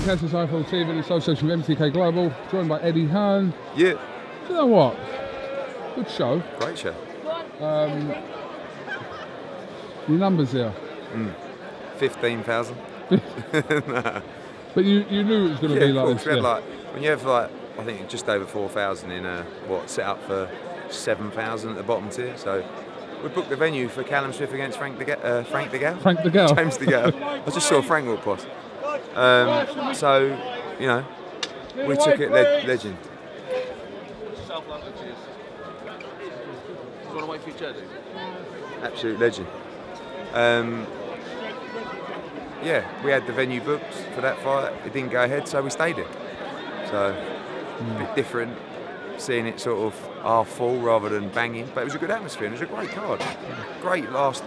Kansas IFL team in association with MTK Global, joined by Eddie Hearn. Yeah. Do you know what? Good show. Great show. Your numbers there? 15,000. But you knew it was going to be like course. this. We had like, when you have like, I think just over 4,000 in a, set up for 7,000 at the bottom tier. So we booked the venue for Callum Smith against Frank De Gale. Frank De Gale. James De Gale. I just saw Frank walk past. So, you know, we took it legend. South London, cheers. You want to wait for your chair, dude? Absolute legend. Yeah, we had the venue booked for that fight. It didn't go ahead, so we stayed in. So, a bit different, seeing it sort of half full rather than banging. But it was a good atmosphere and it was a great card. Great last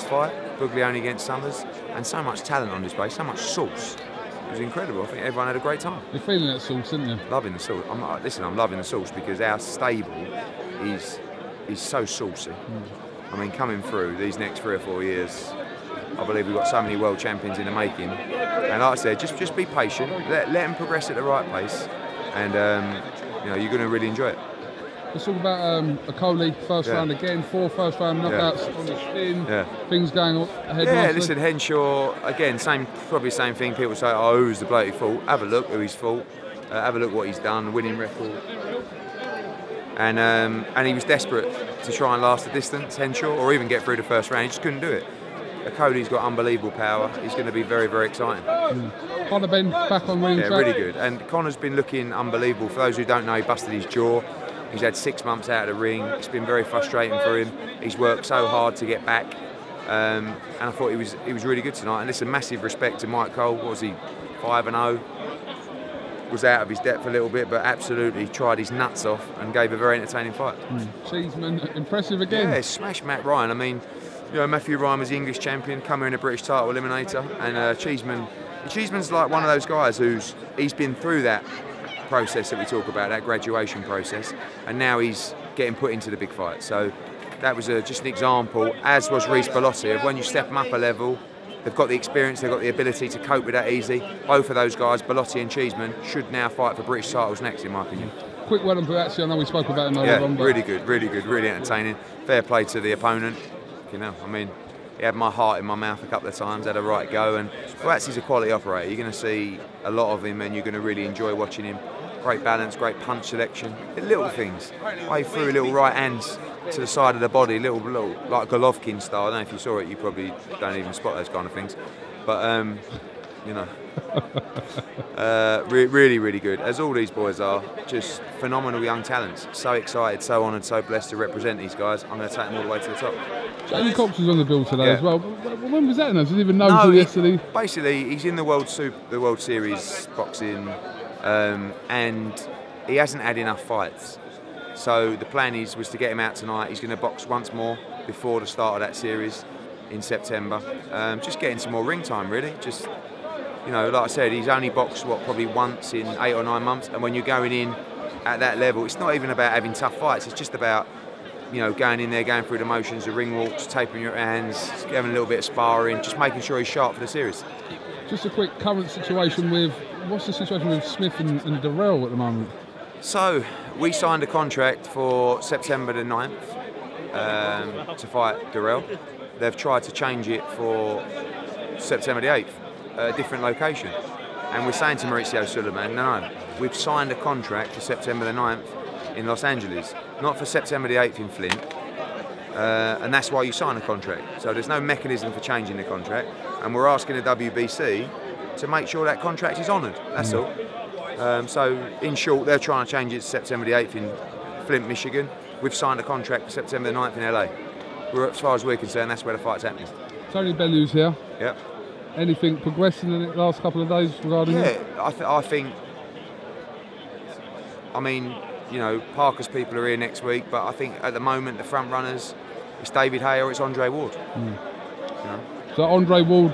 fight, Buglioni against Summers, and so much talent on display, so much sauce. It was incredible. I think everyone had a great time. You're feeling that sauce, aren't you? Loving the sauce. I'm loving the sauce because our stable is so saucy. I mean, coming through these next 3 or 4 years, I believe we've got so many world champions in the making. And like I said, just be patient, let them progress at the right pace, and you know, you're going to really enjoy it. Let's talk about OKOLIE, first round again, 4 first round knockouts on the spin. Things going ahead. Yeah, nicely. listen, Henshaw, again, probably the same thing. People say, oh, who's the bloke he fought? Have a look who he's fought. Have a look what he's done, winning record. And he was desperate to try and last the distance, Henshaw, or even get through the first round. He just couldn't do it. OKOLIE's got unbelievable power. He's going to be very, very exciting. Conor Ben back on winning track. Really good. And Conor's been looking unbelievable. For those who don't know, he busted his jaw. He's had 6 months out of the ring. It's been very frustrating for him. He's worked so hard to get back. And I thought he was really good tonight. And listen, massive respect to Mike Cole. What was he, 5-0? Was out of his depth a little bit, but absolutely tried his nuts off and gave a very entertaining fight. Cheeseman, impressive again. Yeah, smashed Matt Ryan. I mean, you know, Matthew Ryan was the English champion, come here in a British title eliminator, and Cheeseman's like one of those guys he's been through that process that we talk about, that graduation process, and now he's getting put into the big fight. So that was just an example, as was Reece Bellotti, of when you step them up a level. They've got the experience, they've got the ability to cope with that easy. Both of those guys, Bellotti and Cheeseman, should now fight for British titles next, in my opinion. Quick word on Buatsi, I know we spoke about him earlier on. Really good, really entertaining. Fair play to the opponent. You know, I mean, he had my heart in my mouth a couple of times, had a right go, and Buatsi's a quality operator. You're going to see a lot of him and you're going to really enjoy watching him. Great balance, great punch selection, little things. Way through little right hands to the side of the body, little like Golovkin style. I don't know if you saw it, you probably don't even spot those kind of things. But, you know, really good, as all these boys are. Just phenomenal young talents. So excited, so honoured, so blessed to represent these guys. I'm going to take them all the way to the top. Jamie Cox was on the bill today as well. When was that? I didn't even know until yesterday. Basically, he's in the World Series boxing, and he hasn't had enough fights. So the plan was to get him out tonight. He's going to box once more before the start of that series in September. Just getting some more ring time, really. Just, you know, like I said, he's only boxed probably once in 8 or 9 months. And when you're going in at that level, it's not even about having tough fights. It's just about, you know, going in there, going through the motions, the ring walks, taping your hands, having a little bit of sparring, just making sure he's sharp for the series. Just a quick current situation what's the situation with Smith and Dirrell at the moment? So, we signed a contract for September the 9th to fight Dirrell. They've tried to change it for September the 8th, a different location. And we're saying to Mauricio Suleiman, no, we've signed a contract for September the 9th in Los Angeles, not for September the 8th in Flint. And that's why you sign a contract. So there's no mechanism for changing the contract. And we're asking the WBC to make sure that contract is honoured, that's all. So, in short, they're trying to change it to September the 8th in Flint, Michigan. We've signed a contract for September the 9th in LA. As far as we're concerned, that's where the fight's happening. Tony Bellew's here. Yep. Anything progressing in the last couple of days regarding it? I think, I mean, you know, Parker's people are here next week, but I think at the moment the front runners, it's David Haye or it's Andre Ward. You know? So Andre Ward,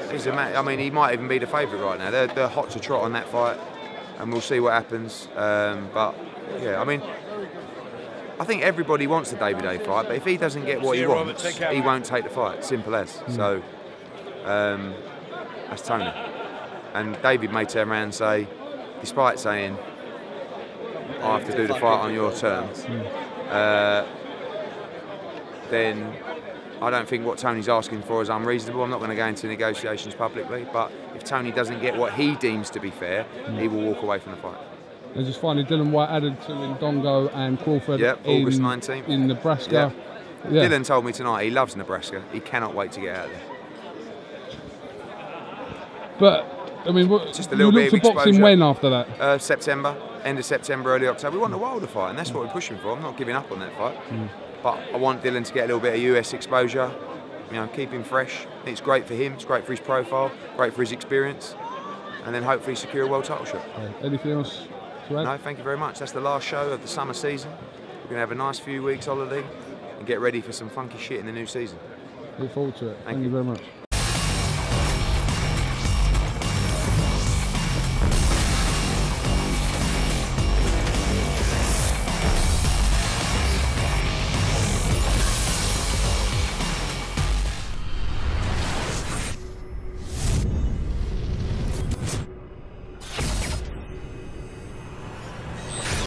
I mean, he might even be the favourite right now. They're hot to trot on that fight, and we'll see what happens. But yeah, I mean, I think everybody wants the David Haye fight, but if he doesn't get what he wants, he won't take the fight. Simple as. So that's Tony. And David may turn around and say, despite saying, I have to do the fight on your terms, then I don't think what Tony's asking for is unreasonable. I'm not going to go into negotiations publicly, but if Tony doesn't get what he deems to be fair, he will walk away from the fight. And just finally, Dylan Whyte added to Ndongo and Crawford August 19th. in Nebraska. Yeah. Dylan told me tonight he loves Nebraska. He cannot wait to get out there. But, I mean, just a little bit of exposure. Boxing when after that? September, end of September, early October. We want the Wilder fight, and that's what we're pushing for. I'm not giving up on that fight. But I want Dylan to get a little bit of US exposure, you know, keep him fresh. I think it's great for him, it's great for his profile, great for his experience, and then hopefully secure a world title shot. Anything else to add? No, thank you very much. That's the last show of the summer season. We're going to have a nice few weeks holiday and get ready for some funky shit in the new season. Look forward to it. Thank you very much.